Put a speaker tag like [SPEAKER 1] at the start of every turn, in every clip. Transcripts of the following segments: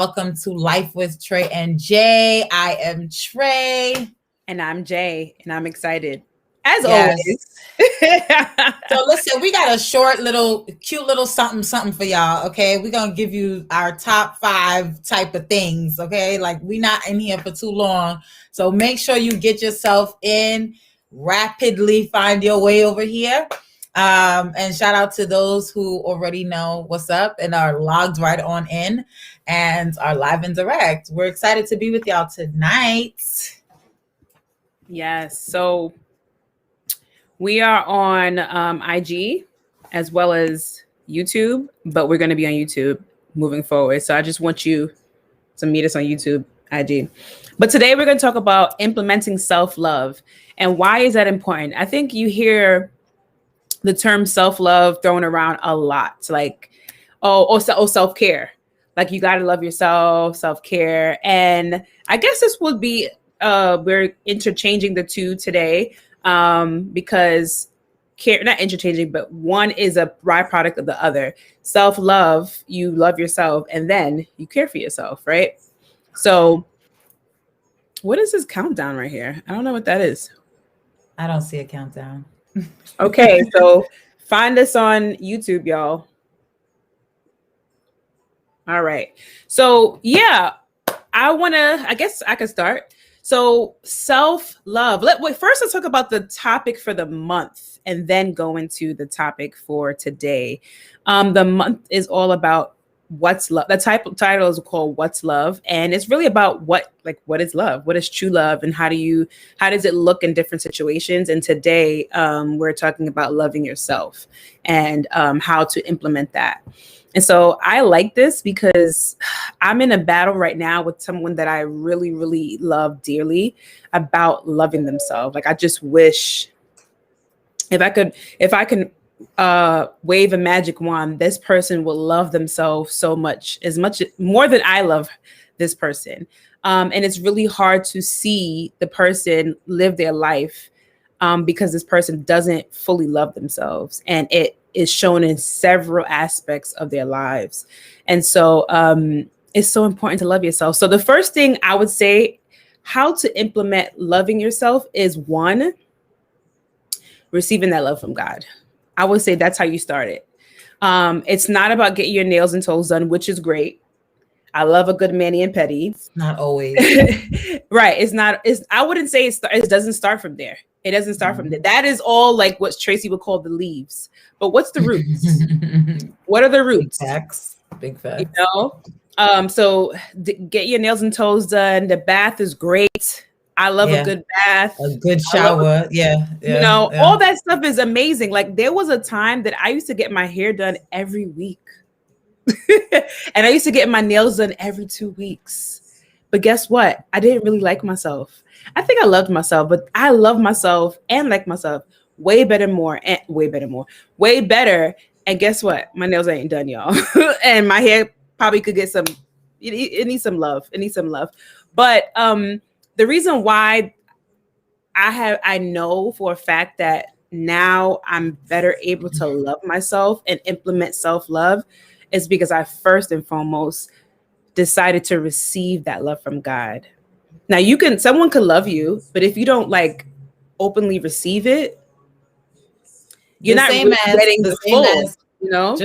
[SPEAKER 1] Welcome to Life with Trey and Jay. I am Trey.
[SPEAKER 2] And I'm Jay, and I'm excited, as
[SPEAKER 1] Yes.
[SPEAKER 2] always.
[SPEAKER 1] So listen, we got a short little, cute little something for y'all, okay? We're going to give you our top 5 type of things, okay? Like, we not in here for too long. So make sure you get yourself in, rapidly find your way over here. And shout out to those who already know what's up and are logged right on in and are live and direct. We're excited to be with y'all tonight.
[SPEAKER 2] Yes, so we are on IG as well as YouTube, but we're going to be on YouTube moving forward. So I just want you to meet us on YouTube, IG. But today we're going to talk about implementing self-love. And why is that important? I think you hear the term self-love thrown around a lot, like, self-care. Like, you got to love yourself, self-care. And I guess this would be, we're interchanging the two today because care, not interchanging, but one is a byproduct of the other. Self-love, you love yourself, and then you care for yourself, right? So what is this countdown right here? I don't know what that is.
[SPEAKER 1] I don't see a countdown.
[SPEAKER 2] Okay, so find us on YouTube, y'all. All right. So yeah, I guess I could start. So self-love. First, let's talk about the topic for the month and then go into the topic for today. The month is all about what's love. The title is called What's Love? And it's really about what is love? What is true love? And how does it look in different situations? And today we're talking about loving yourself and how to implement that. And so I like this because I'm in a battle right now with someone that I really, really love dearly about loving themselves. Like, I just wish if I can wave a magic wand, this person will love themselves so much more than I love this person. And it's really hard to see the person live their life because this person doesn't fully love themselves, and it is shown in several aspects of their lives. And so it's so important to love yourself. So the first thing I would say, how to implement loving yourself is, one, receiving that love from God. I would say that's how you start it. It's not about getting your nails and toes done, which is great. I love a good mani and pedi.
[SPEAKER 1] Not always.
[SPEAKER 2] Right. I wouldn't say it doesn't start from there. It doesn't start from there. That is all like what Tracy would call the leaves. But what's the roots? What are the roots?
[SPEAKER 1] Big facts.
[SPEAKER 2] You know? So get your nails and toes done. The bath is great. I love a good bath.
[SPEAKER 1] A good shower.
[SPEAKER 2] All that stuff is amazing. Like, there was a time that I used to get my hair done every week. And I used to get my nails done every 2 weeks. But guess what? I didn't really like myself. I think I loved myself, but I love myself and like myself way better. And guess what? My nails ain't done, y'all. And my hair probably could get it needs some love. But the reason why I know for a fact that now I'm better able to love myself and implement self-love is because I first and foremost decided to receive that love from God. Now, someone could love you, but if you don't like openly receive it, you're not really getting the full, you know?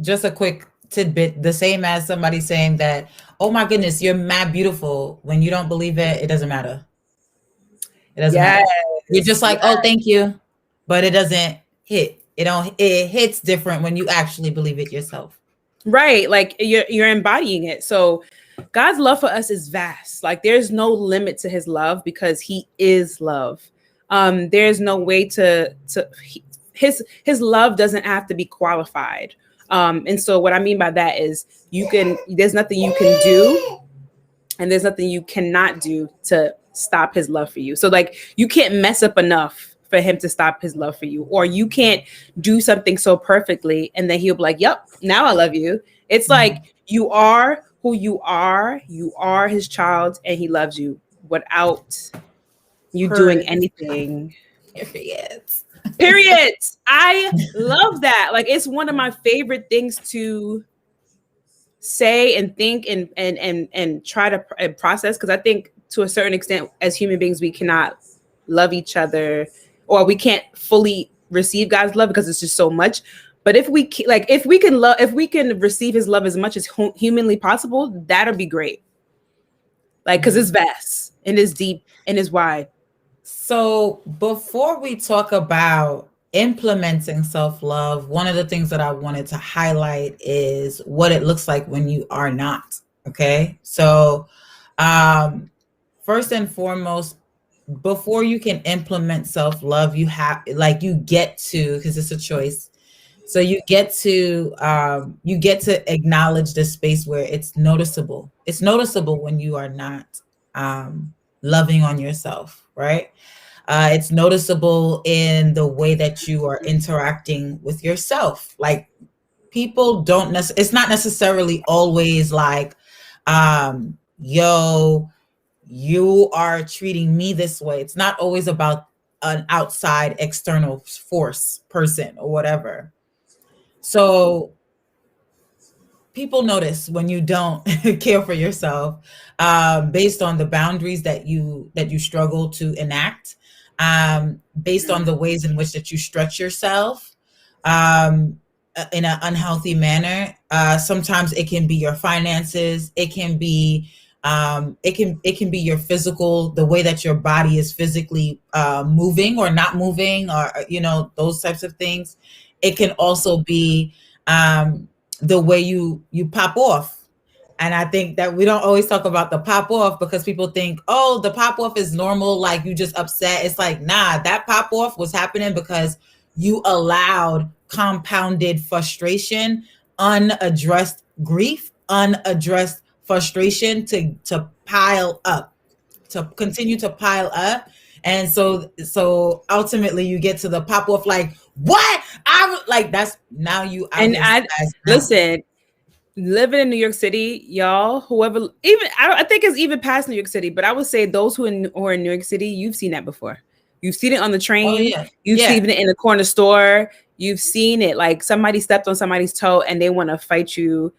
[SPEAKER 1] Just a quick tidbit, the same as somebody saying that, oh my goodness, you're mad beautiful. When you don't believe it, it doesn't matter. It doesn't matter. You're just like, oh, thank you. But it doesn't hit. It hits different when you actually believe it yourself.
[SPEAKER 2] Right. Like, you're embodying it. So God's love for us is vast. Like, there's no limit to his love because he is love. There's no way his love doesn't have to be qualified. And so what I mean by that is there's nothing you can do and there's nothing you cannot do to stop his love for you. So, like, you can't mess up enough for him to stop his love for you, or you can't do something so perfectly and then he'll be like, yep, now I love you. It's like, you are who you are his child, and he loves you without you doing anything. Period. I love that. Like, it's one of my favorite things to say and think and try to process, because I think to a certain extent as human beings we cannot love each other, or we can't fully receive God's love because it's just so much. But if we like if we can love, if we can receive his love as much as humanly possible, that'll be great. Like, because it's vast and it's deep and it's wide.
[SPEAKER 1] So before we talk about implementing self-love, one of the things that I wanted to highlight is what it looks like when you are not. Okay. So first and foremost, before you can implement self-love, you have like you get to, because it's a choice. So you get to acknowledge the space where it's noticeable. It's noticeable when you are not loving on yourself, right? It's noticeable in the way that you are interacting with yourself. Like people don't it's not necessarily always like, yo, you are treating me this way. It's not always about an outside external force, person, or whatever. So people notice when you don't care for yourself, based on the boundaries that you struggle to enact, based on the ways in which that you stretch yourself, in an unhealthy manner. Sometimes it can be your finances. It can be it can be your physical, the way that your body is physically moving or not moving, or those types of things. It can also be the way you pop off. And I think that we don't always talk about the pop off, because people think, oh, the pop off is normal, like you just upset. It's like, nah, that pop off was happening because you allowed compounded frustration, unaddressed grief, unaddressed frustration to pile up, to continue to pile up. And so ultimately you get to the pop off, like, what? I like, that's now you out.
[SPEAKER 2] And I listen, living in New York City, y'all, whoever, even I think it's even past New York City, but I would say those who are in New York City, you've seen that before. You've seen it on the train.
[SPEAKER 1] Oh, yeah.
[SPEAKER 2] You've seen it in the corner store. You've seen it, like somebody stepped on somebody's toe and they want to fight you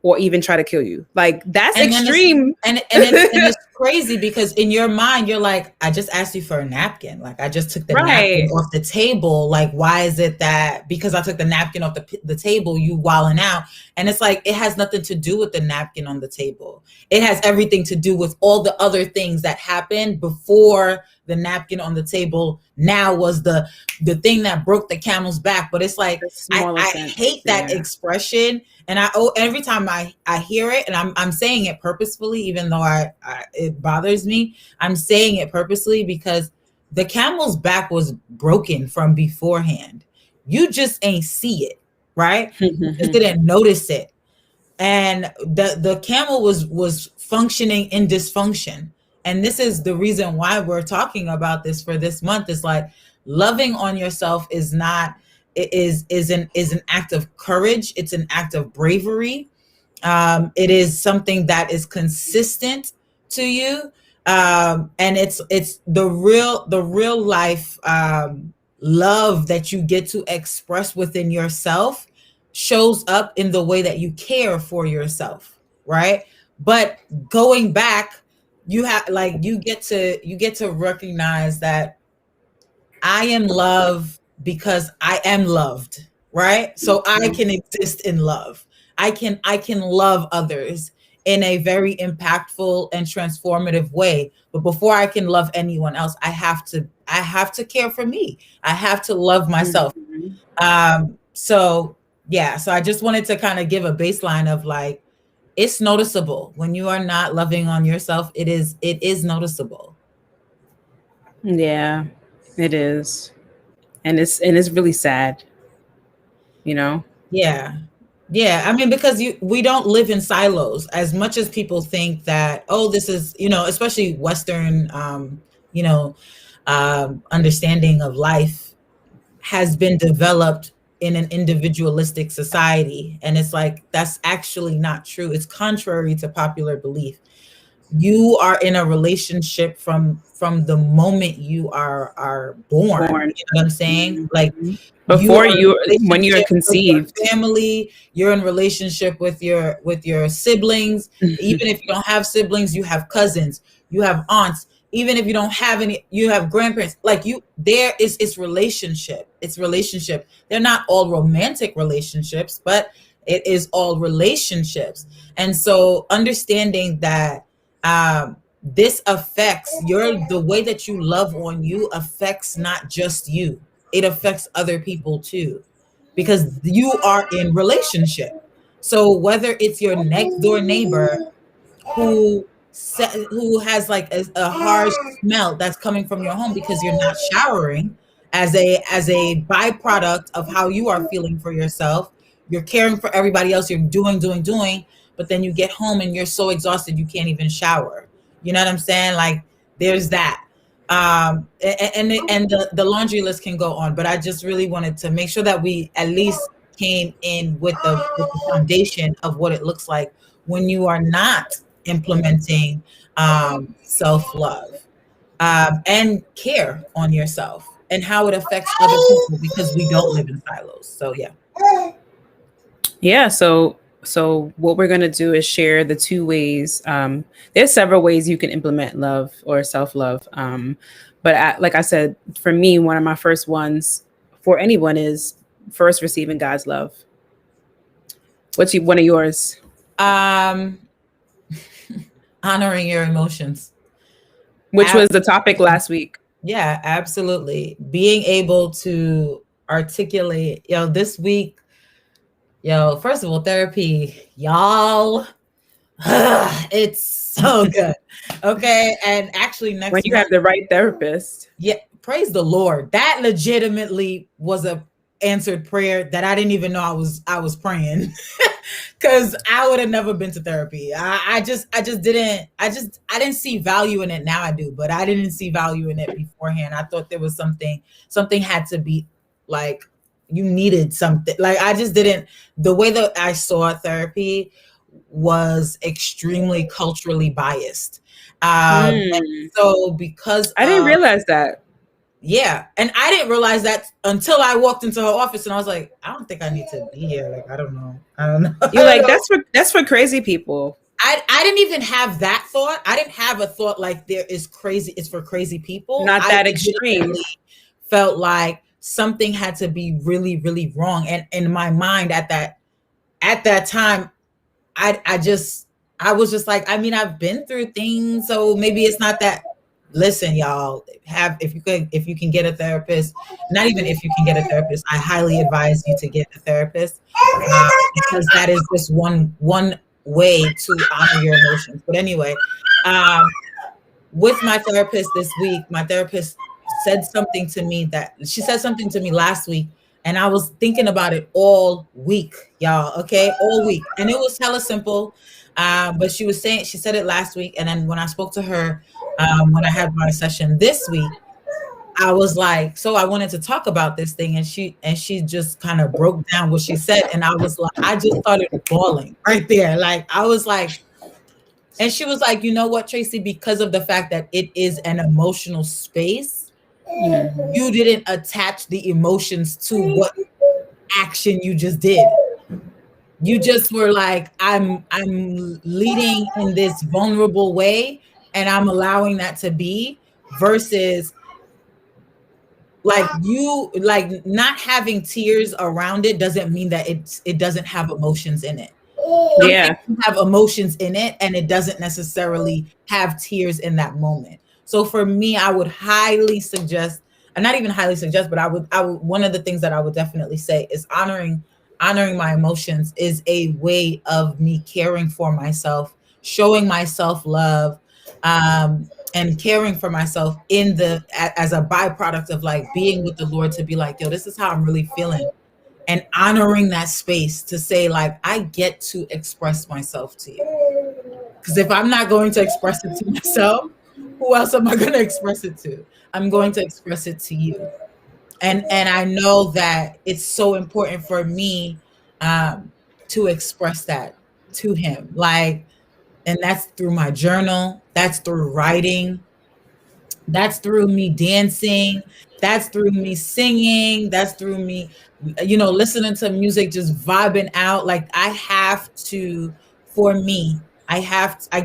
[SPEAKER 2] or even try to kill you. Like, that's extreme.
[SPEAKER 1] It's crazy, because in your mind you're like, I just asked you for a napkin, like I just took the napkin off the table, like why is it that because I took the napkin off the table you wilding out? And it's like, it has nothing to do with the napkin on the table. It has everything to do with all the other things that happened before the napkin on the table now was the thing that broke the camel's back. But it's like, I hate that expression. And every time I hear it, and I'm saying it purposefully, even though it bothers me, I'm saying it purposely because the camel's back was broken from beforehand. You just ain't see it, right? You just didn't notice it. And the camel was functioning in dysfunction. And this is the reason why we're talking about this for this month. Is like, loving on yourself is not, is an act of courage. It's an act of bravery. It is something that is consistent to you. And it's the real life love that you get to express within yourself shows up in the way that you care for yourself, right? But going back, you have, like, you get to recognize that I am loved because I am loved, right? So I can exist in love. I can love others in a very impactful and transformative way. But before I can love anyone else, I have to care for me. I have to love myself. So yeah, so I just wanted to kind of give a baseline of like, it's noticeable when you are not loving on yourself. It is noticeable.
[SPEAKER 2] Yeah, it is. And it's really sad,
[SPEAKER 1] Yeah. Yeah. I mean, because we don't live in silos as much as people think that, oh, this is, especially Western, understanding of life has been developed in an individualistic society. And it's like, that's actually not true. It's contrary to popular belief. you are in a relationship from the moment you are born.
[SPEAKER 2] Born.
[SPEAKER 1] You know what I'm saying? Like,
[SPEAKER 2] Mhm.
[SPEAKER 1] you
[SPEAKER 2] Before
[SPEAKER 1] are in
[SPEAKER 2] you, when you're
[SPEAKER 1] relationship with
[SPEAKER 2] conceived.
[SPEAKER 1] your family, you're in relationship with your siblings. Even if you don't have siblings, you have cousins, you have aunts. Even if you don't have any, you have grandparents. Like, you, there is, it's relationship. It's relationship. They're not all romantic relationships, but it is all relationships. And so understanding that this affects your, the way that you love on you affects not just you, it affects other people too, because you are in relationship. So whether it's your next door neighbor who has like a harsh smell that's coming from your home because you're not showering, as a byproduct of how you are feeling for yourself, you're caring for everybody else, you're doing, but then you get home and you're so exhausted you can't even shower. You know what I'm saying? Like, there's that. And the laundry list can go on, but I just really wanted to make sure that we at least came in with the foundation of what it looks like when you are not implementing self-love, and care on yourself, and how it affects other people, because we don't live in silos. So yeah.
[SPEAKER 2] Yeah. So what we're gonna do is share the two ways. There's several ways you can implement love or self love. But like I said, for me, one of my first ones for anyone is first receiving God's love. One of yours?
[SPEAKER 1] um Honoring your emotions.
[SPEAKER 2] Which was the topic last week.
[SPEAKER 1] Yeah, absolutely. Being able to articulate, this week, first of all, therapy, y'all, it's so good. Okay. And actually,
[SPEAKER 2] When
[SPEAKER 1] next
[SPEAKER 2] you have
[SPEAKER 1] month,
[SPEAKER 2] the right therapist.
[SPEAKER 1] yeah, praise the Lord. That legitimately was a answered prayer that I didn't even know I was praying. Cause I would have never been to therapy. I didn't see value in it. Now I do, but I didn't see value in it beforehand. I thought there was something had to be, like, you needed something. Like, I just didn't, the way that I saw therapy was extremely culturally biased. And
[SPEAKER 2] Hmm.
[SPEAKER 1] so because
[SPEAKER 2] I didn't realize that.
[SPEAKER 1] yeah, and I didn't realize that until I walked into her office, and I was like, I don't think I need to be here. Like, I don't know. I don't know. I
[SPEAKER 2] You're
[SPEAKER 1] don't
[SPEAKER 2] like,
[SPEAKER 1] know.
[SPEAKER 2] that's for crazy people.
[SPEAKER 1] I didn't even have that thought. I didn't have a thought like there is crazy. It's for crazy people.
[SPEAKER 2] Not
[SPEAKER 1] I
[SPEAKER 2] that extreme.
[SPEAKER 1] legitimately felt like something had to be really, really wrong. And in my mind at that time, I was just like, I mean, I've been through things, so maybe it's not that. Listen, y'all, have, if you can get a therapist, not even if you can get a therapist, I highly advise you to get a therapist, because that is just one way to honor your emotions. But anyway, um, with my therapist this week, my therapist she said something to me last week, and I was thinking about it all week, y'all. Okay, all week, and it was hella simple. But she said it last week, and then when I spoke to her, when I had my session this week, I was like, so I wanted to talk about this thing, and she just kind of broke down what she said, and I was like, I just started bawling right there. Like, I was like, and she was like, you know what, Tracy, because of the fact that it is an emotional space, you didn't attach the emotions to what action you just did. You just were like, I'm leading in this vulnerable way, and I'm allowing that to be, versus like, you, like, not having tears around it doesn't mean that it doesn't have emotions in it. Something
[SPEAKER 2] Yeah.
[SPEAKER 1] can have emotions in it, and it doesn't necessarily have tears in that moment. So for me, I would highly suggest, and not even highly suggest, but I would, one of the things that I would definitely say is honoring my emotions is a way of me caring for myself, showing myself love, and caring for myself as a byproduct of, like, being with the Lord, to be like, yo, this is how I'm really feeling, and honoring that space to say, like, I get to express myself to you. Because if I'm not going to express it to myself, who else am I going to express it to? I'm going to express it to you. And I know that it's so important for me, to express that to him. Like, And that's through my journal, that's through writing, that's through me dancing, that's through me singing, that's through me, listening to music, just vibing out. Like I have to, for me, I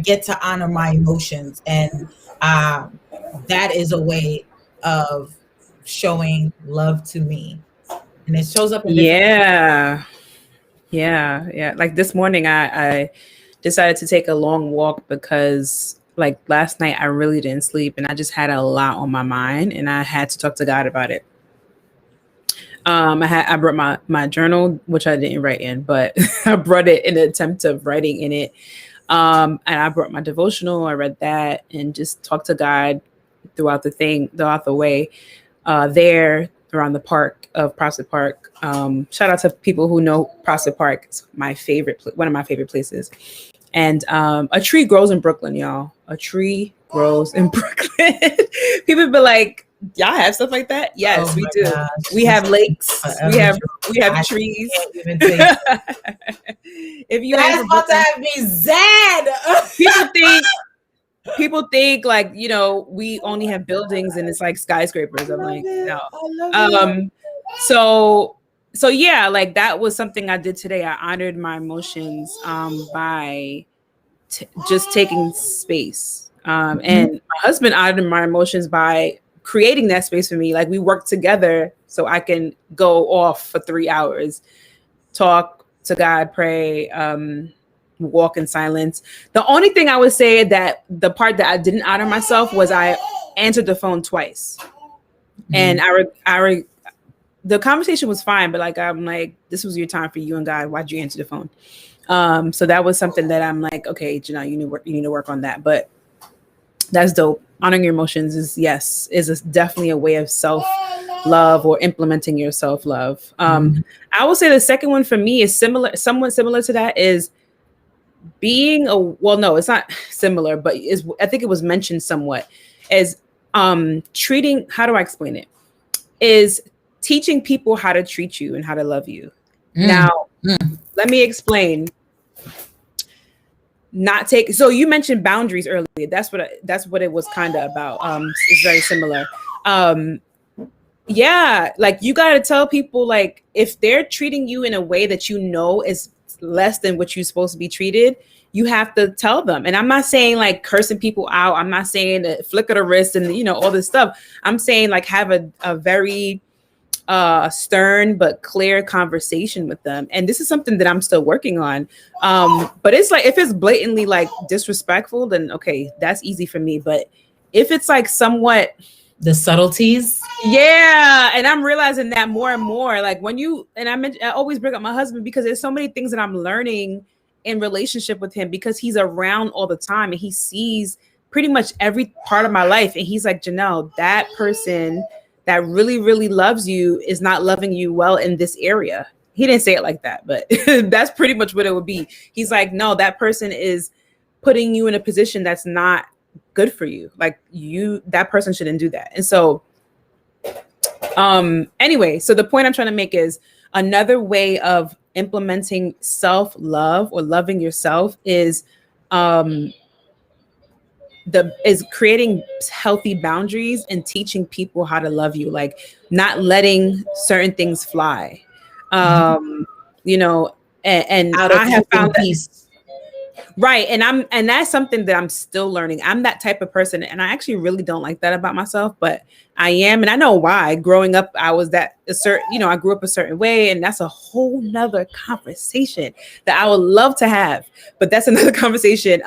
[SPEAKER 1] get to honor my emotions. And um, that is a way of showing love to me. And it shows up in different.
[SPEAKER 2] Yeah. Yeah. Like this morning, I decided to take a long walk because, like, last night I really didn't sleep and I just had a lot on my mind and I had to talk to God about it. I brought my journal, which I didn't write in, but I brought it in an attempt of writing in it. And I brought my devotional. I read that and just talked to God throughout the way. There around the park of Prospect Park. Shout out to people who know Prospect Park. It's one of my favorite places. And a tree grows in Brooklyn, y'all. A tree grows in Brooklyn. People be like, y'all have stuff like that? Yes, we do.
[SPEAKER 1] Gosh.
[SPEAKER 2] We have lakes. We have trees. If you
[SPEAKER 1] that's about to have me sad.
[SPEAKER 2] People think like, we only have buildings and it's like skyscrapers. I'm like, no. So yeah, like that was something I did today. I honored my emotions by just taking space. And my husband honored my emotions by creating that space for me. Like we work together so I can go off for 3 hours, talk to God, pray, walk in silence. The only thing I would say that the part that I didn't honor myself was I answered the phone twice. And the conversation was fine, but like, I'm like, this was your time for you and God. Why'd you answer the phone? So that was something that I'm like, okay, Janelle, you need to work on that. But that's dope. Honoring your emotions is definitely a way of self-love or implementing your self-love. I will say the second one for me is somewhat similar to that, is no, it's not similar, but I think it was mentioned somewhat as treating, how do I explain it? Is teaching people how to treat you and how to love you. Now, let me explain. So you mentioned boundaries earlier. That's what it was kind of about. It's very similar. Yeah, like you got to tell people, like, if they're treating you in a way that is less than what you're supposed to be treated, you have to tell them. And I'm not saying like cursing people out. I'm not saying a flick of the wrist and all this stuff. I'm saying like have a very stern but clear conversation with them. And this is something that I'm still working on. But it's like, if it's blatantly like disrespectfful, then okay, that's easy for me. But if it's like somewhat
[SPEAKER 1] the subtleties,
[SPEAKER 2] yeah, and I'm realizing that more and more. Like I always bring up my husband because there's so many things that I'm learning in relationship with him, because he's around all the time and he sees pretty much every part of my life. And he's like, Janelle, that person that really, really loves you is not loving you well in this area. He didn't say it like that, but that's pretty much what it would be. He's like, no, that person is putting you in a position that's not good for you. Like that person shouldn't do that. And so, anyway, so the point I'm trying to make is another way of implementing self-love or loving yourself is creating healthy boundaries and teaching people how to love you, like not letting certain things fly. And I have found that, right. And that's something that I'm still learning. I'm that type of person. And I actually really don't like that about myself, but I am. And I know why. Growing up, I was I grew up a certain way, and that's a whole nother conversation that I would love to have, but that's another conversation.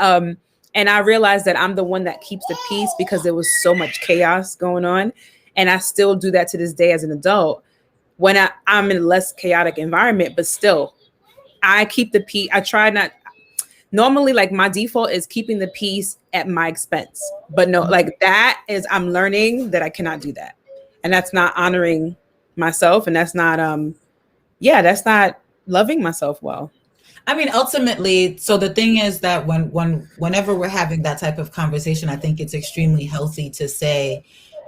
[SPEAKER 2] And I realized that I'm the one that keeps the peace because there was so much chaos going on. And I still do that to this day as an adult when I'm in a less chaotic environment, but still I keep the peace. I try not. Normally, like my default is keeping the peace at my expense, but no, like that is, I'm learning that I cannot do that. And that's not honoring myself. And that's not, that's not loving myself well.
[SPEAKER 1] I mean, ultimately, so the thing is that whenever we're having that type of conversation, I think it's extremely healthy to say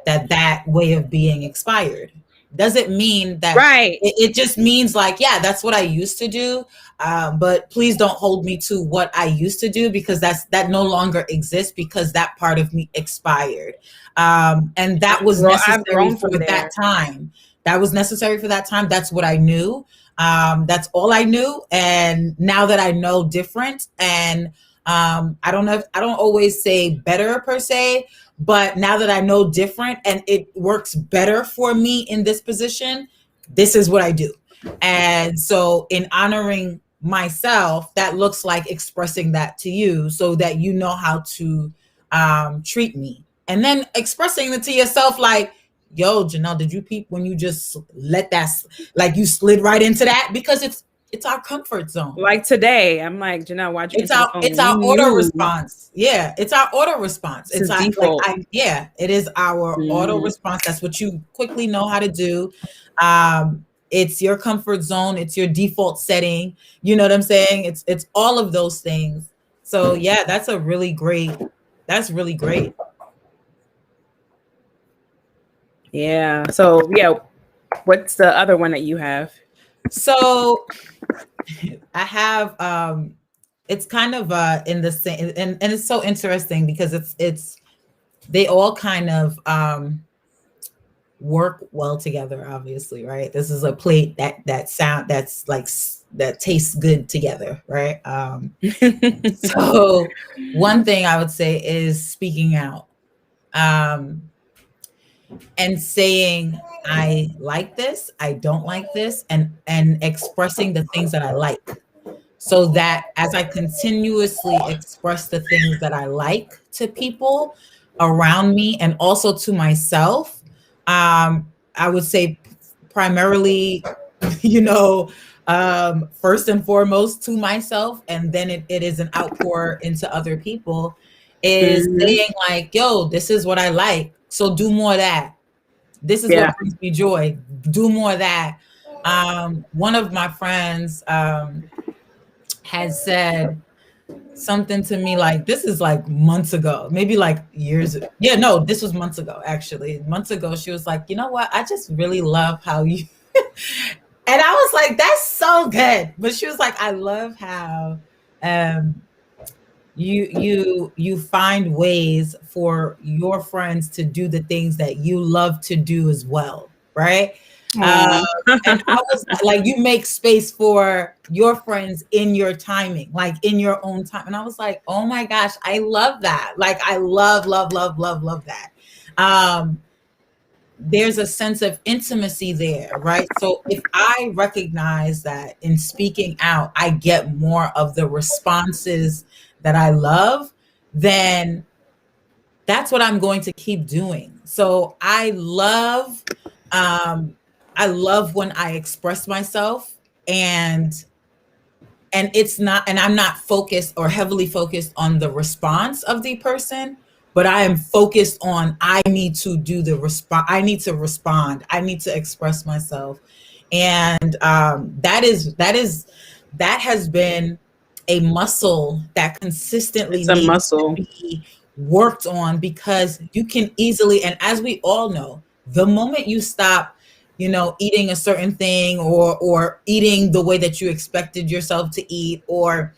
[SPEAKER 1] that way of being expired, doesn't mean that
[SPEAKER 2] Right.
[SPEAKER 1] it just means like, yeah, that's what I used to do. But please don't hold me to what I used to do, because that no longer exists, because that part of me expired. And that was
[SPEAKER 2] I've
[SPEAKER 1] necessary
[SPEAKER 2] grown
[SPEAKER 1] for
[SPEAKER 2] from
[SPEAKER 1] that
[SPEAKER 2] there.
[SPEAKER 1] time. That was necessary for that time. That's what I knew. That's all I knew. And now that I know different, and I don't know, I don't always say better per se, but now that I know different and it works better for me in this position, this is what I do. And so, in honoring myself, that looks like expressing that to you so that you know how to treat me. And then expressing it to yourself, like, yo, Janelle, did you peep when you just let that, like you slid right into that? Because it's our comfort zone.
[SPEAKER 2] Like today, I'm like, Janelle, why'd you answer the phone?
[SPEAKER 1] It's
[SPEAKER 2] You
[SPEAKER 1] our auto
[SPEAKER 2] knew
[SPEAKER 1] response. Yeah, it's our auto response.
[SPEAKER 2] this
[SPEAKER 1] It's
[SPEAKER 2] is
[SPEAKER 1] like
[SPEAKER 2] default.
[SPEAKER 1] yeah, it is our auto
[SPEAKER 2] Mhm.
[SPEAKER 1] response. That's what you quickly know how to do. It's your comfort zone. It's your default setting. You know what I'm saying? It's all of those things. So yeah, that's a really great. That's really great.
[SPEAKER 2] Yeah. So yeah, what's the other one that you have?
[SPEAKER 1] So I have it's kind of in the same, and it's so interesting because it's they all kind of work well together, obviously, right? This is a plate that sound that's like that tastes good together, right? So one thing I would say is speaking out, um and saying I like this, I don't like this, and expressing the things that I like, so that as I continuously express the things that I like to people around me and also to myself, I would say primarily, you know, first and foremost to myself, and then it is an outpour into other people, is
[SPEAKER 2] Mhm.
[SPEAKER 1] saying like, yo, this is what I like. So do more of that. This is
[SPEAKER 2] Yeah.
[SPEAKER 1] what brings me joy. Do more of that. One of my friends, had said something to me like, this is like months ago, maybe like years. Yeah, no, this was months ago, actually. Months ago, she was like, you know what? I just really love how you, and I was like, that's so good. But she was like, I love how um you find ways for your friends to do the things that you love to do as well, right? um
[SPEAKER 2] Aw.
[SPEAKER 1] and I was like, you make space for your friends in your timing, like in your own time. And I was like, oh my gosh, I love that. Like, I love that. um there's a sense of intimacy there, right? So if I recognize that in speaking out, I get more of the responses that I love, then that's what I'm going to keep doing. So I love when I express myself, and it's not, and I'm not focused or heavily focused on the response of the person, but I am focused on, I need to do the respond, I need to respond, I need to express myself. And that has been a muscle that consistently
[SPEAKER 2] It's a
[SPEAKER 1] needs to
[SPEAKER 2] muscle.
[SPEAKER 1] be worked on, because you can easily, and as we all know, the moment you stop, eating a certain thing, or eating the way that you expected yourself to eat, or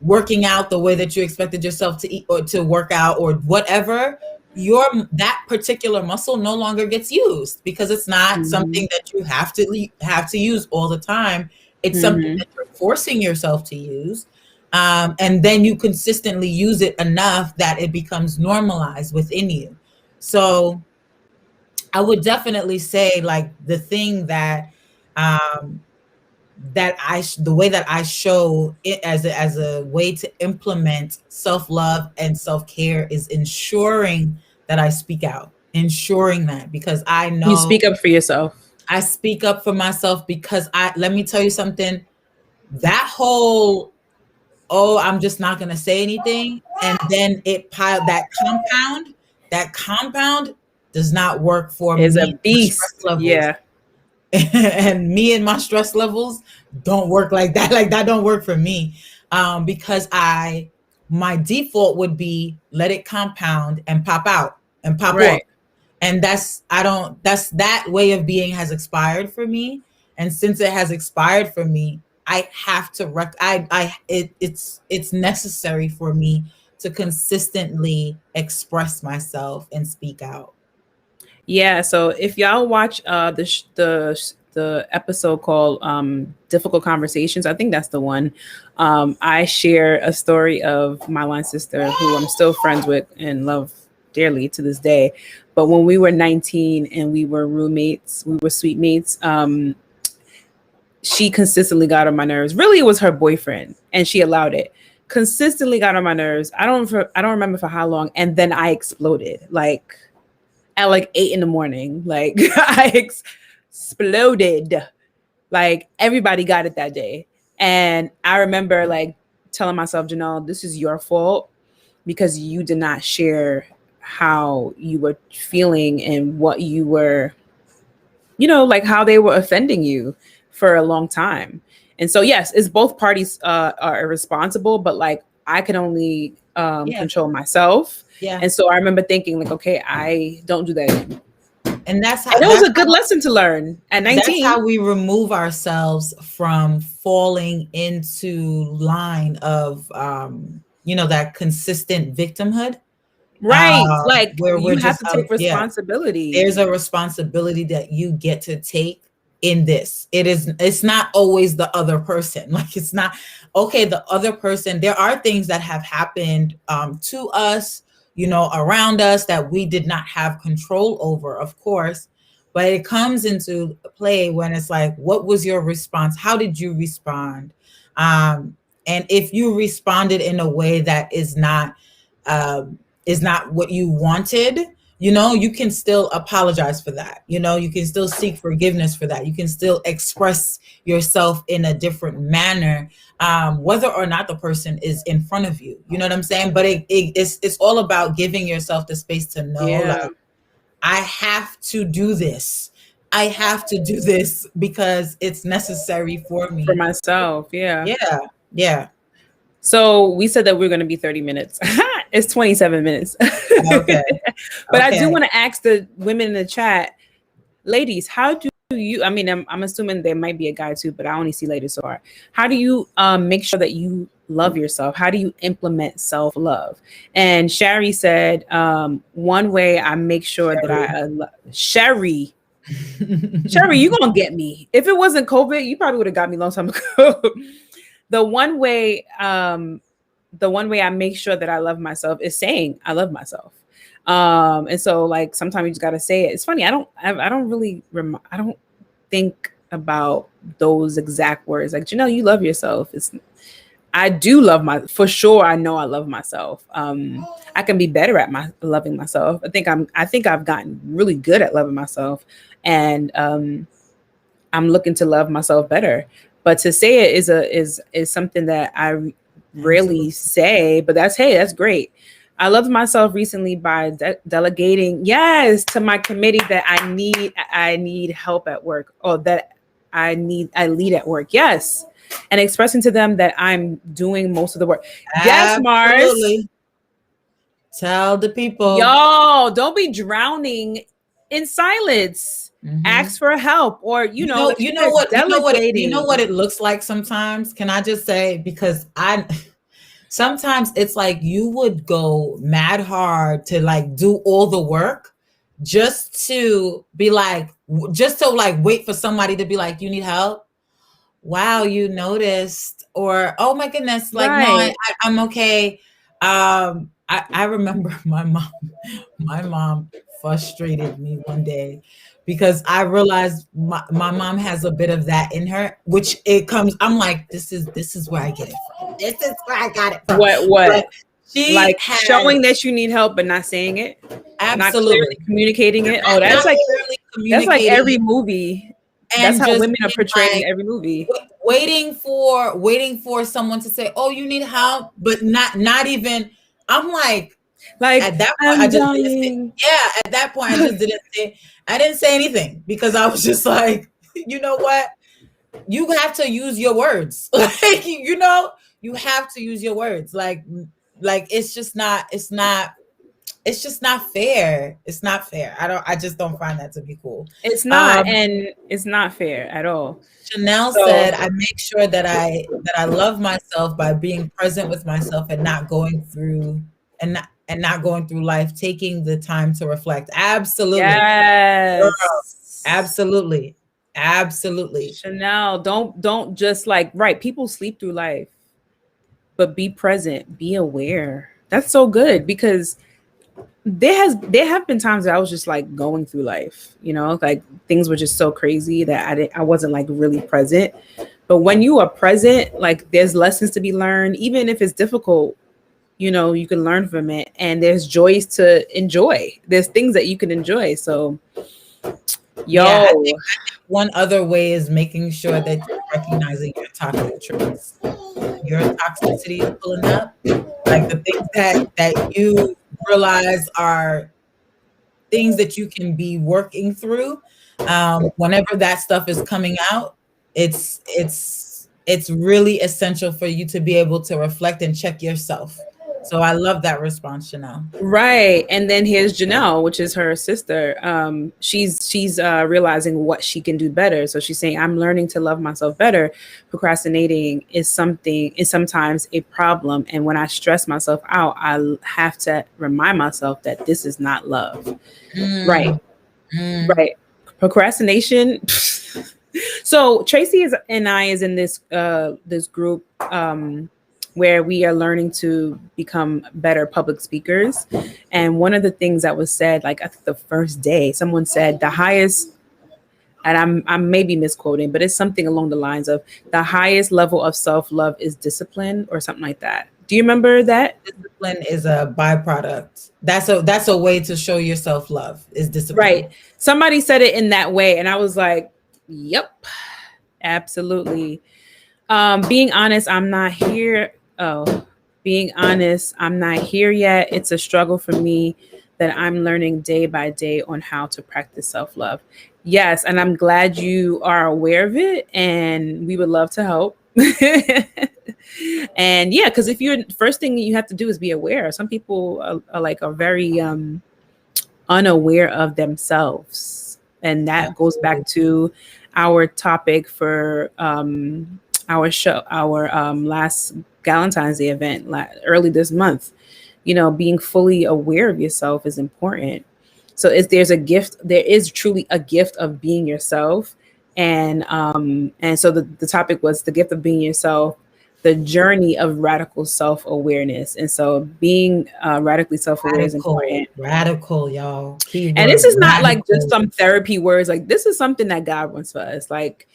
[SPEAKER 1] working out the way that you expected yourself to eat or to work out, or whatever, your that particular muscle no longer gets used, because it's not
[SPEAKER 2] Mhm.
[SPEAKER 1] something that you have to use all the time. It's something
[SPEAKER 2] Mhm.
[SPEAKER 1] that you're forcing yourself to use. And then you consistently use it enough that it becomes normalized within you. So I would definitely say, like, the thing that um the way that I show it as a way to implement self-love and self-care is ensuring that I speak out, ensuring that, because I
[SPEAKER 2] You
[SPEAKER 1] know
[SPEAKER 2] speak up for yourself.
[SPEAKER 1] I speak up for myself, because let me tell you something, that whole, oh, I'm just not going to say anything, and then it piled, that compound does not work for
[SPEAKER 2] Is a
[SPEAKER 1] me, my stress
[SPEAKER 2] beast.
[SPEAKER 1] levels.
[SPEAKER 2] Yeah.
[SPEAKER 1] And me and my stress levels don't work like that. Like, that don't work for me. Because my default would be let it compound and pop out and pop off.
[SPEAKER 2] Right.
[SPEAKER 1] And that way of being has expired for me. And since it has expired for me, I have to it's necessary for me to consistently express myself and speak out.
[SPEAKER 2] Yeah, so if y'all watch the episode called Difficult Conversations, I think that's the one. I share a story of my line sister who I'm still friends with and love dearly to this day. But when we were 19 and we were roommates, we were suite mates, she consistently got on my nerves. Really, it was her boyfriend, and she allowed it. Consistently got on my nerves. I don't remember for how long, and then I exploded like at like 8 in the morning. Like I exploded. Like everybody got it that day, and I remember like telling myself, Janelle, this is your fault because you did not share how you were feeling and what you were, like how they were offending you for a long time. And so, yes, it's both parties are irresponsible, but like I can only
[SPEAKER 1] Yeah.
[SPEAKER 2] control myself.
[SPEAKER 1] Yeah.
[SPEAKER 2] And so I remember thinking like, okay, I don't do that anymore.
[SPEAKER 1] And
[SPEAKER 2] And it was a good lesson to learn at
[SPEAKER 1] that's
[SPEAKER 2] 19.
[SPEAKER 1] how we remove ourselves from falling into line of that consistent victimhood,
[SPEAKER 2] Right. Like
[SPEAKER 1] where we're
[SPEAKER 2] you have
[SPEAKER 1] just
[SPEAKER 2] to take
[SPEAKER 1] yeah,
[SPEAKER 2] responsibility.
[SPEAKER 1] there's a responsibility that you get to take in this. It's not always the other person. Like it's not okay, the other person, there are things that have happened to us, around us that we did not have control over, of course. But it comes into play when it's like, what was your response? How did you respond? And if you responded in a way that is not what you wanted, you can still apologize for that. You can still seek forgiveness for that. You can still express yourself in a different manner, whether or not the person is in front of you. You know what I'm saying? But it's all about giving yourself the space to know,
[SPEAKER 2] Yeah.
[SPEAKER 1] like, I have to do this. I have to do this because it's necessary for
[SPEAKER 2] For
[SPEAKER 1] me.
[SPEAKER 2] myself. Yeah.
[SPEAKER 1] Yeah. Yeah.
[SPEAKER 2] So we said that we are going to be 30 minutes. It's 27 minutes.
[SPEAKER 1] Okay.
[SPEAKER 2] But I do
[SPEAKER 1] Okay.
[SPEAKER 2] want to ask the women in the chat, ladies, how do you, I mean, I'm assuming there might be a guy too, but I only see ladies so far. How do you make sure that you love yourself? How do you implement self-love? And Sherry said, one way I make sure that Sherry, you going to get me. If it wasn't COVID, you probably would have got me a long time ago. the one way, I make sure that I love myself is saying I love myself. And so like sometimes you just gotta say it. It's funny. I don't really I don't think about those exact words. Like, you love yourself. I do love for sure. I know I love myself. I can be better at loving myself. I think I've gotten really good at loving myself, and I'm looking to love myself better. But to say it is something that I rarely say, but that's great. I loved myself recently by delegating, yes, to my committee that I need help at work, or that I lead at work. Yes. And expressing to them that I'm doing most of the work. Yes, Mars.
[SPEAKER 1] Absolutely. Tell the people.
[SPEAKER 2] Y'all, don't be drowning in silence. Ask for help, or
[SPEAKER 1] You know what
[SPEAKER 2] delegating.
[SPEAKER 1] it looks like sometimes. Can I just say, because sometimes it's like you would go mad hard to like do all the work just to be like, just to like wait for somebody to be like, you need help. Wow, you noticed, or oh my goodness, like no,
[SPEAKER 2] Right.
[SPEAKER 1] I'm okay. I remember my mom frustrated me one day because I realized my mom has a bit of that in her, which it comes. I'm like, this is where I get it from. This is where I got it from. But
[SPEAKER 2] What?
[SPEAKER 1] she
[SPEAKER 2] Like
[SPEAKER 1] had
[SPEAKER 2] showing that you need help but not saying it, not clearly
[SPEAKER 1] absolutely
[SPEAKER 2] communicating it. Oh,
[SPEAKER 1] not clearly
[SPEAKER 2] that's like
[SPEAKER 1] communicating
[SPEAKER 2] every
[SPEAKER 1] it,
[SPEAKER 2] movie. That's
[SPEAKER 1] and
[SPEAKER 2] how
[SPEAKER 1] just
[SPEAKER 2] women are
[SPEAKER 1] being
[SPEAKER 2] portrayed in
[SPEAKER 1] like,
[SPEAKER 2] every movie.
[SPEAKER 1] waiting for someone to say, "Oh, you need help," but not even. I'm like,
[SPEAKER 2] Like,
[SPEAKER 1] at that point, I
[SPEAKER 2] I'm
[SPEAKER 1] just didn't say.
[SPEAKER 2] dying.
[SPEAKER 1] Yeah, at that point, I just didn't say. I didn't say anything because I was just like, you know what? You have to use your words. Like, you have to use your words. Like it's just not. It's not. it's just not fair. It's not fair. I just don't find that to be cool.
[SPEAKER 2] It's not, and it's not fair at all.
[SPEAKER 1] Chanel
[SPEAKER 2] So
[SPEAKER 1] said, I make sure that I love myself by being present with myself and not going through and not going through life, taking the time to reflect. Absolutely. Girl,
[SPEAKER 2] yes,
[SPEAKER 1] absolutely. Absolutely.
[SPEAKER 2] Chanel, don't just like, right, people sleep through life, but be present, be aware. That's so good, because there have been times that I was just like going through life, like things were just so crazy that I wasn't like really present. But when you are present, like there's lessons to be learned, even if it's difficult. You can learn from it, and there's joys to enjoy. There's things that you can enjoy. So,
[SPEAKER 1] Yeah,
[SPEAKER 2] yo,
[SPEAKER 1] one other way is making sure that you're recognizing your toxic traits. Your toxicity is pulling up, like the things that you realize are things that you can be working through. Whenever that stuff is coming out, it's really essential for you to be able to reflect and check yourself. So I love that response, Chanel.
[SPEAKER 2] right. And then here's Janelle, which is her sister. She's realizing what she can do better. So she's saying, I'm learning to love myself better. Procrastinating is sometimes a problem. And when I stress myself out, I have to remind myself that this is not love. Right. Right. Procrastination. So Tracy and I is in this group where we are learning to become better public speakers. And one of the things that was said, like I think the first day, someone said the highest, and I'm maybe misquoting, but it's something along the lines of the highest level of self-love is discipline, or something like that. Do you remember that?
[SPEAKER 1] Discipline is a byproduct. That's a way to show your self-love, is discipline.
[SPEAKER 2] Right. Somebody said it in that way, and I was like, yep, absolutely. Being honest, I'm not here. Oh, being honest, I'm not here yet. It's a struggle for me that I'm learning day by day on how to practice self-love. Yes, and I'm glad you are aware of it, and we would love to help. And yeah, because if you're first thing you have to do is be aware. Some people are very unaware of themselves, and that goes back to our topic for our show, our last Valentine's Day event early this month. Being fully aware of yourself is important. So there's a gift, there is truly a gift of being yourself. And so the topic was the gift of being yourself, the journey of radical self-awareness. And so being radically self-aware is important.
[SPEAKER 1] Radical, y'all. Keyword,
[SPEAKER 2] and this is not
[SPEAKER 1] radical.
[SPEAKER 2] like just some therapy words. Like this is something that God wants for us. Like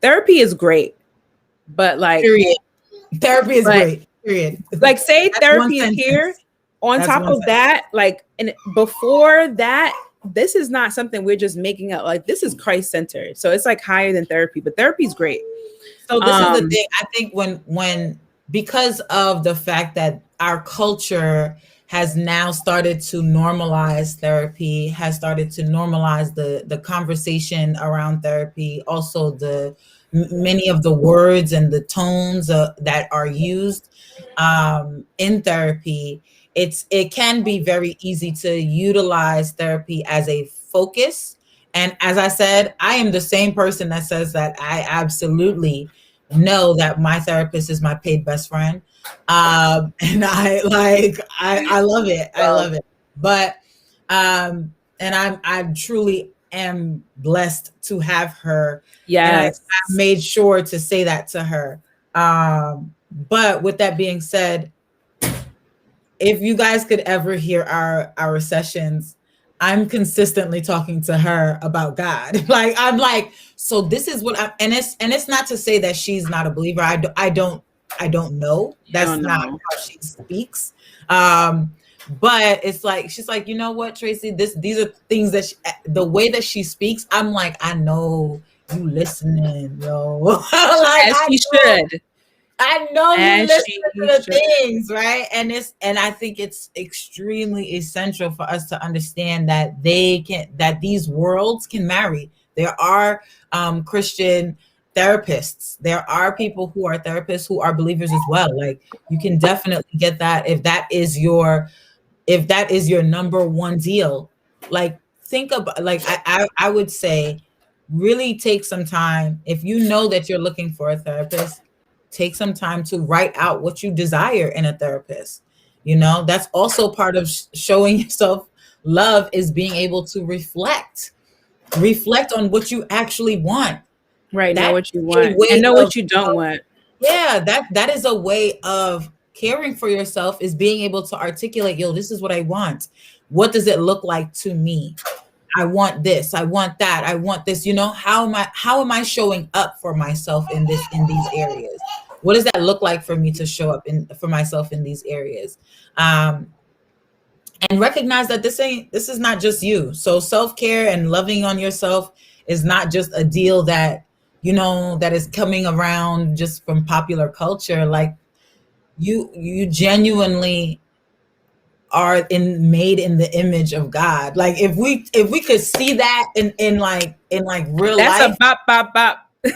[SPEAKER 2] therapy is great, but like
[SPEAKER 1] period. Therapy is great. Period.
[SPEAKER 2] Like say therapy is here. On top of that, like, and before that, this is not something we're just making up. Like this is Christ-centered. So it's like higher than therapy, but therapy is great.
[SPEAKER 1] So this is the thing. I think when because of the fact that our culture has now started to normalize therapy, has started to normalize the conversation around therapy, also the many of the words and the tones that are used in therapy, it can be very easy to utilize therapy as a focus. And as I said, I am the same person that says that I absolutely know that my therapist is my paid best friend. And I love it. I love it. But and I truly am blessed to have her.
[SPEAKER 2] Yes.
[SPEAKER 1] And I made sure to say that to her. But with that being said, if you guys could ever hear our sessions, I'm consistently talking to her about God. Like I'm like, so this is what and it's not to say that she's not a believer. I don't know. That's not how she speaks. But it's like she's like, you know what, Tracy, these are things that the way that she speaks, I'm like, I know you listening, yo. Like,
[SPEAKER 2] as she should.
[SPEAKER 1] I know you listen to the things, right? And I think it's extremely essential for us to understand that that these worlds can marry. There are Christian therapists. There are people who are therapists who are believers as well. Like you can definitely get that if that is your if that is your number one deal, like think about, like I would say really take some time. If you know that you're looking for a therapist, take some time to write out what you desire in a therapist. You know, that's also part of showing yourself love, is being able to reflect on what you actually want.
[SPEAKER 2] Right. Know
[SPEAKER 1] That's
[SPEAKER 2] what you
[SPEAKER 1] a
[SPEAKER 2] want and
[SPEAKER 1] way
[SPEAKER 2] know
[SPEAKER 1] of,
[SPEAKER 2] what you don't want.
[SPEAKER 1] yeah, that is a way of caring for yourself, is being able to articulate, yo, this is what I want. What does it look like to me? I want this, I want that, I want this. You know, how am I showing up for myself in these areas? What does that look like for me to show up in for myself in these areas? Um, and recognize that this is not just you. So self-care and loving on yourself is not just a deal that, you know, that is coming around just from popular culture. Like, you genuinely are made in the image of God. Like, if we could see that in real
[SPEAKER 2] That's a
[SPEAKER 1] life.
[SPEAKER 2] bop bop bop.
[SPEAKER 1] Bop,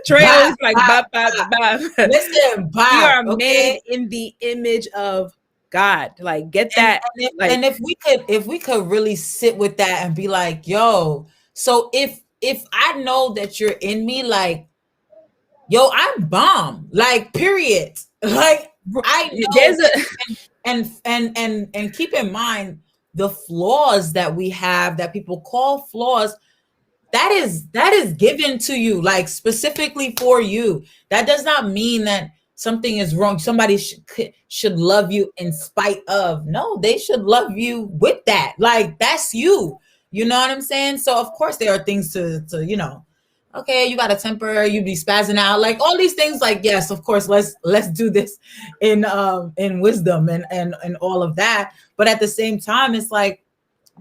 [SPEAKER 2] Trailers like
[SPEAKER 1] bop,
[SPEAKER 2] bop bop
[SPEAKER 1] bop.
[SPEAKER 2] bop.
[SPEAKER 1] Listen,
[SPEAKER 2] We
[SPEAKER 1] bop,
[SPEAKER 2] are made
[SPEAKER 1] okay?
[SPEAKER 2] in the image of God. Like get
[SPEAKER 1] and
[SPEAKER 2] that.
[SPEAKER 1] and if,
[SPEAKER 2] Like
[SPEAKER 1] and if we could really sit with that and be like, yo, so if I know that you're in me, like, yo, I'm bomb, like, period. Like, I know
[SPEAKER 2] there's a
[SPEAKER 1] that. And keep in mind the flaws that we have, that people call flaws, that is given to you, like, specifically for you. That does not mean that something is wrong. Somebody should love you in spite of. No, they should love you with that. Like, that's you. You know what I'm saying? So of course there are things to okay, you got a temper, you be spazzing out, like all these things. Like, yes, of course, let's do this in wisdom and all of that. But at the same time, it's like,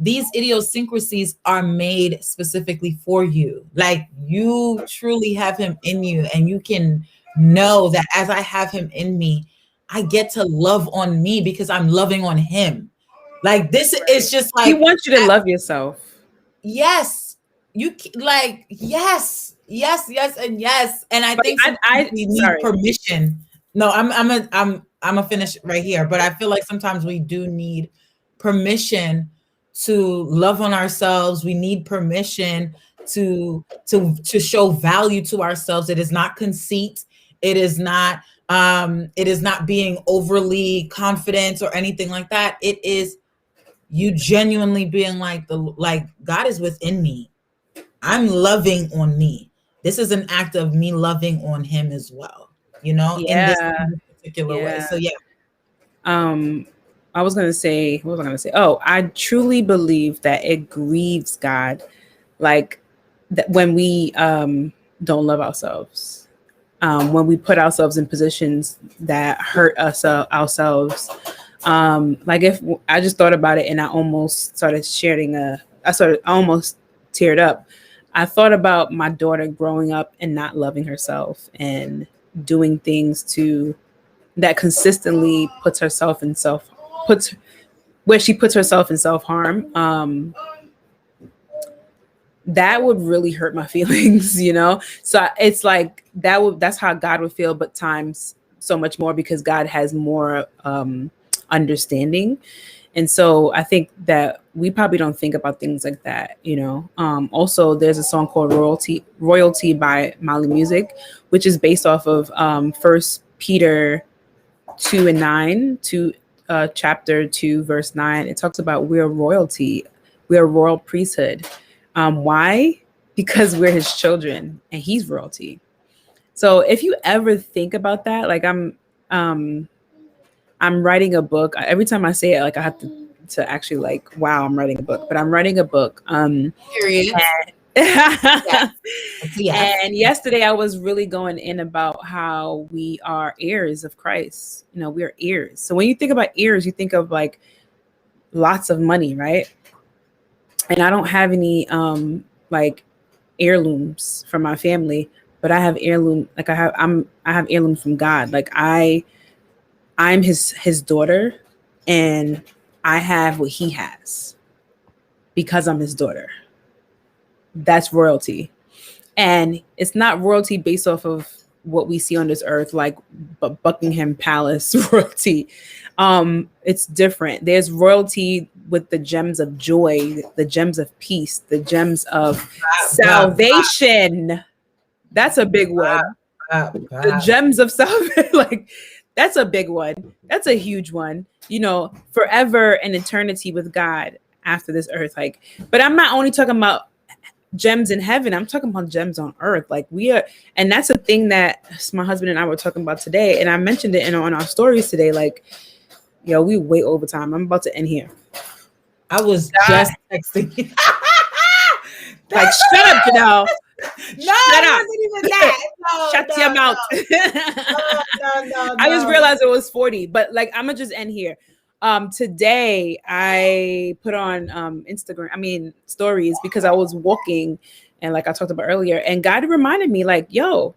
[SPEAKER 1] these idiosyncrasies are made specifically for you. Like, you truly have him in you, and you can know that as I have him in me, I get to love on me because I'm loving on him. Like, this is just
[SPEAKER 2] he
[SPEAKER 1] like,
[SPEAKER 2] wants you to love yourself.
[SPEAKER 1] yes, like, yes, yes, yes, and yes. And I
[SPEAKER 2] But
[SPEAKER 1] think sometimes
[SPEAKER 2] I
[SPEAKER 1] we need
[SPEAKER 2] sorry.
[SPEAKER 1] permission. No, I'm a finish right here, but I feel like sometimes we do need permission to love on ourselves. We need permission to show value to ourselves. It is not conceit. It is not being overly confident or anything like that. It is you genuinely being like, God is within me. I'm loving on me. This is an act of me loving on him as well,
[SPEAKER 2] Yeah.
[SPEAKER 1] in this particular way.
[SPEAKER 2] Yeah.
[SPEAKER 1] So yeah.
[SPEAKER 2] Um I was gonna say, what was I gonna say? Oh, I truly believe that it grieves God, like that when we don't love ourselves, when we put ourselves in positions that hurt us ourselves. Like if I just thought about it and I almost started sharing I almost teared up. I thought about my daughter growing up and not loving herself and doing things to that consistently puts where she puts herself in self-harm. That would really hurt my feelings, you know? So it's like that's how God would feel, but times so much more, because God has more understanding. And so I think that we probably don't think about things like that, you know. Also, there's a song called Royalty by Molly Music, which is based off of First Peter 2:9 to chapter 2 verse 9. It talks about we're royalty, we're a royal priesthood. Why? Because we're his children and he's royalty. So if you ever think about that, like um I'm writing a book. Every time I say it, like I have to actually like, wow, I'm writing a book. But I'm writing a book.
[SPEAKER 1] Period.
[SPEAKER 2] And,
[SPEAKER 1] Yes. Yes.
[SPEAKER 2] and yesterday I was really going in about how we are heirs of Christ. You know, we're heirs. So when you think about heirs, you think of like lots of money, right? And I don't have any like heirlooms from my family, but I have heirloom, like I have heirloom from God. Like I'm his daughter, and I have what he has because I'm his daughter. That's royalty. And it's not royalty based off of what we see on this earth, like Buckingham Palace royalty. It's different. There's royalty with the gems of joy, the gems of peace, the gems of salvation. That's a big one. The gems of salvation, like that's a big one. That's a huge one. You know, forever and eternity with God after this earth. Like, but I'm not only talking about gems in heaven. I'm talking about gems on earth. Like we are, and that's a thing that my husband and I were talking about today. And I mentioned it on our stories today. Like, yo, we way over time. I'm about to end here.
[SPEAKER 1] I was just texting you.
[SPEAKER 2] Like, shut up, Janelle.
[SPEAKER 1] No, it wasn't even that. No,
[SPEAKER 2] Shut your mouth.
[SPEAKER 1] No.
[SPEAKER 2] I just realized it was 40, but like, I'm gonna just end here. Today I put on stories because I was walking and like I talked about earlier, and God reminded me, like, yo,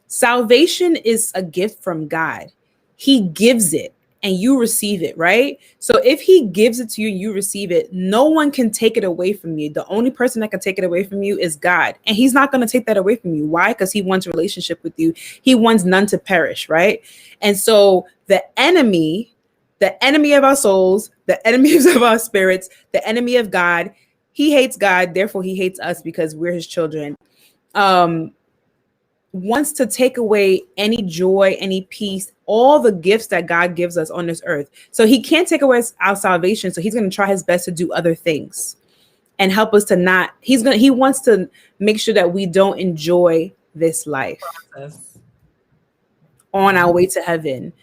[SPEAKER 2] salvation is a gift from God. He gives it and you receive it, right? So if he gives it to you and you receive it, no one can take it away from you. The only person that can take it away from you is God. And he's not going to take that away from you. Why? Because he wants a relationship with you. He wants none to perish, right? And so the enemy of our souls, the enemies of our spirits, the enemy of God, he hates God, therefore he hates us because we're his children. Wants to take away any joy, any peace, all the gifts that God gives us on this earth. So he can't take away our salvation. So he's going to try his best to do other things and help us to not. He wants to make sure that we don't enjoy this life on our way to heaven.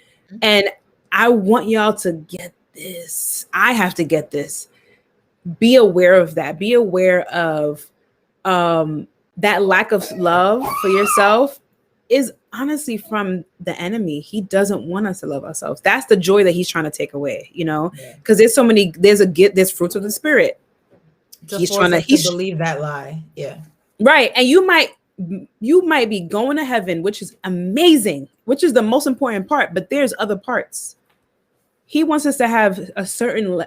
[SPEAKER 2] And I want y'all to get this. I have to get this. Be aware of that. Be aware of that lack of love for yourself is honestly from the enemy. He doesn't want us to love ourselves. That's the joy that he's trying to take away, you know, because there's there's fruits of the spirit.
[SPEAKER 1] He's trying to believe that lie. Yeah.
[SPEAKER 2] Right. And you might be going to heaven, which is amazing, which is the most important part, but there's other parts. He wants us to have a certain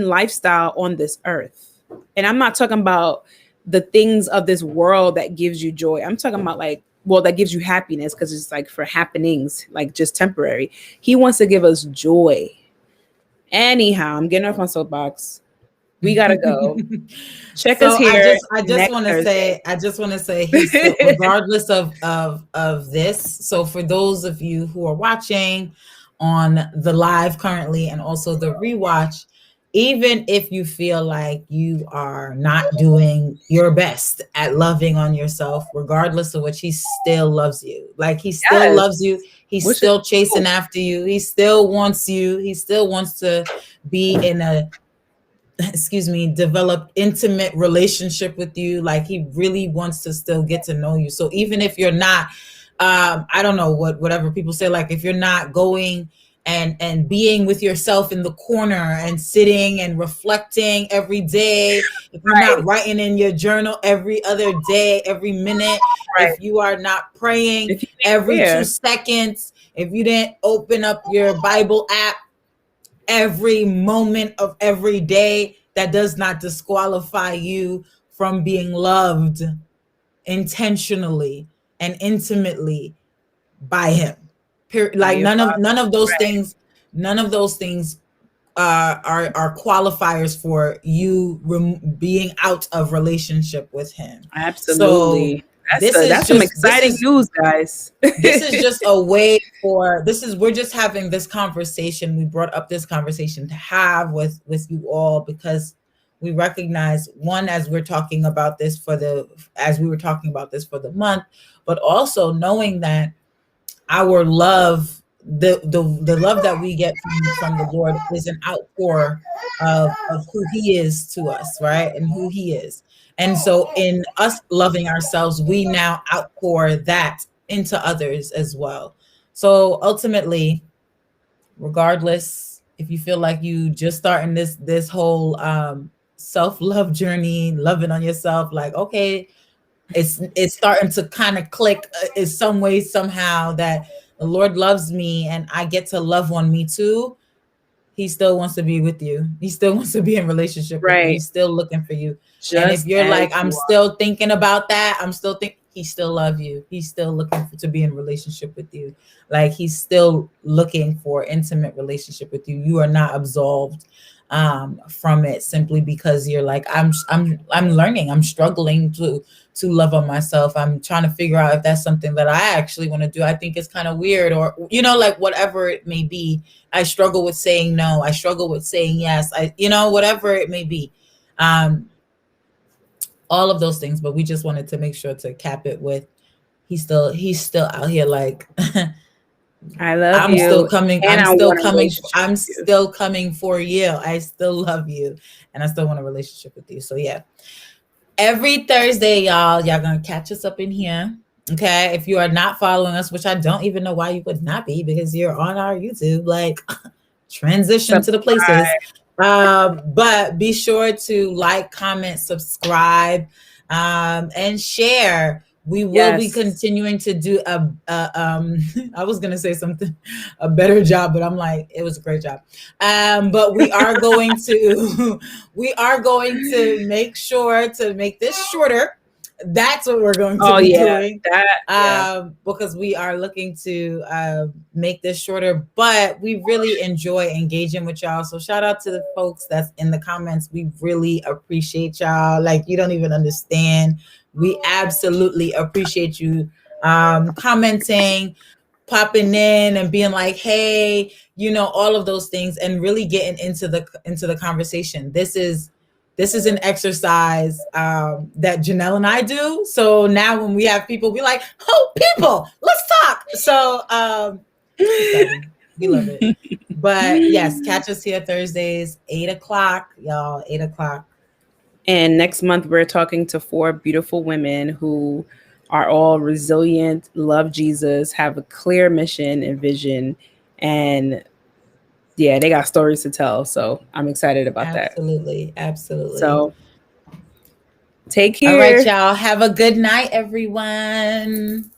[SPEAKER 2] lifestyle on this earth. And I'm not talking about the things of this world that gives you joy. I'm talking about that gives you happiness, because it's like for happenings, like just temporary. He wants to give us joy. Anyhow, I'm getting off my soapbox. We gotta go. Check us here.
[SPEAKER 1] I just want to say, he's still, regardless of this. So for those of you who are watching on the live currently and also the rewatch, even if you feel like you are not doing your best at loving on yourself, regardless of which, he still loves you. Like he still loves you. He's still chasing after you. He still wants you. He still wants to be in develop intimate relationship with you. Like he really wants to still get to know you. So even if you're not, I don't know whatever people say, like if you're not going and being with yourself in the corner and sitting and reflecting every day, if you're not writing in your journal every other day, every minute, if you are not praying every 2 seconds, if you didn't open up your Bible app every moment of every day, that does not disqualify you from being loved intentionally and intimately by him. Like none of those things are qualifiers for you being out of relationship with him.
[SPEAKER 2] Absolutely. So that's some exciting news, guys.
[SPEAKER 1] This is just a way we're just having this conversation. We brought up this conversation to have with you all because we recognize, one, as we were talking about this for the month, but also knowing that our love, the love that we get from the Lord is an outpour of who he is to us, right? And who he is. And so in us loving ourselves, we now outpour that into others as well. So ultimately, regardless, if you feel like you just starting this whole self-love journey, loving on yourself, like, okay, it's starting to kind of click in some way, somehow, that the Lord loves me and I get to love on me too. He still wants to be with you. He still wants to be in relationship with you. He's still looking for you. And if you're like, I'm still thinking about that, he still love you. He's still looking to be in relationship with you. Like he's still looking for intimate relationship with you. You are not absolved from it simply because you're like, I'm learning, I'm struggling to love on myself. I'm trying to figure out if that's something that I actually want to do. I think it's kind of weird, or like whatever it may be. I struggle with saying no. I struggle with saying yes. Whatever it may be. All of those things, but we just wanted to make sure to cap it with he's still out here like
[SPEAKER 2] I love
[SPEAKER 1] I'm still
[SPEAKER 2] you,
[SPEAKER 1] coming.
[SPEAKER 2] and
[SPEAKER 1] I'm
[SPEAKER 2] I
[SPEAKER 1] still
[SPEAKER 2] want a
[SPEAKER 1] coming.
[SPEAKER 2] relationship
[SPEAKER 1] I'm
[SPEAKER 2] with you.
[SPEAKER 1] still coming for you. I still love you, and I still want a relationship with you. So yeah, every Thursday, y'all gonna catch us up in here. Okay, if you are not following us, which I don't even know why you would not be, because you're on our YouTube, like transition to the places.
[SPEAKER 2] Subscribe.
[SPEAKER 1] But be sure to like, comment, subscribe, and share. We will be
[SPEAKER 2] Yes.
[SPEAKER 1] continuing to do I was gonna say something, a better job, but I'm like, it was a great job. But we are going to we are going to make sure to make this shorter. That's what we're going to
[SPEAKER 2] Oh
[SPEAKER 1] be
[SPEAKER 2] yeah,
[SPEAKER 1] doing,
[SPEAKER 2] that yeah.
[SPEAKER 1] because we are looking to make this shorter, but we really enjoy engaging with y'all. So shout out to the folks that's in the comments. We really appreciate y'all. Like, you don't even understand. We absolutely appreciate you commenting, popping in and being like, hey, all of those things, and really getting into the conversation. This is an exercise that Janelle and I do. So now when we have people, we like, oh, people, let's talk. So it's exciting. We love it. But yes, catch us here Thursdays, 8:00, y'all, 8:00.
[SPEAKER 2] And next month, we're talking to 4 beautiful women who are all resilient, love Jesus, have a clear mission and vision, and yeah, they got stories to tell. So I'm excited about that.
[SPEAKER 1] Absolutely. Absolutely.
[SPEAKER 2] So take
[SPEAKER 1] All right,
[SPEAKER 2] care.
[SPEAKER 1] y'all. Have a good night, everyone.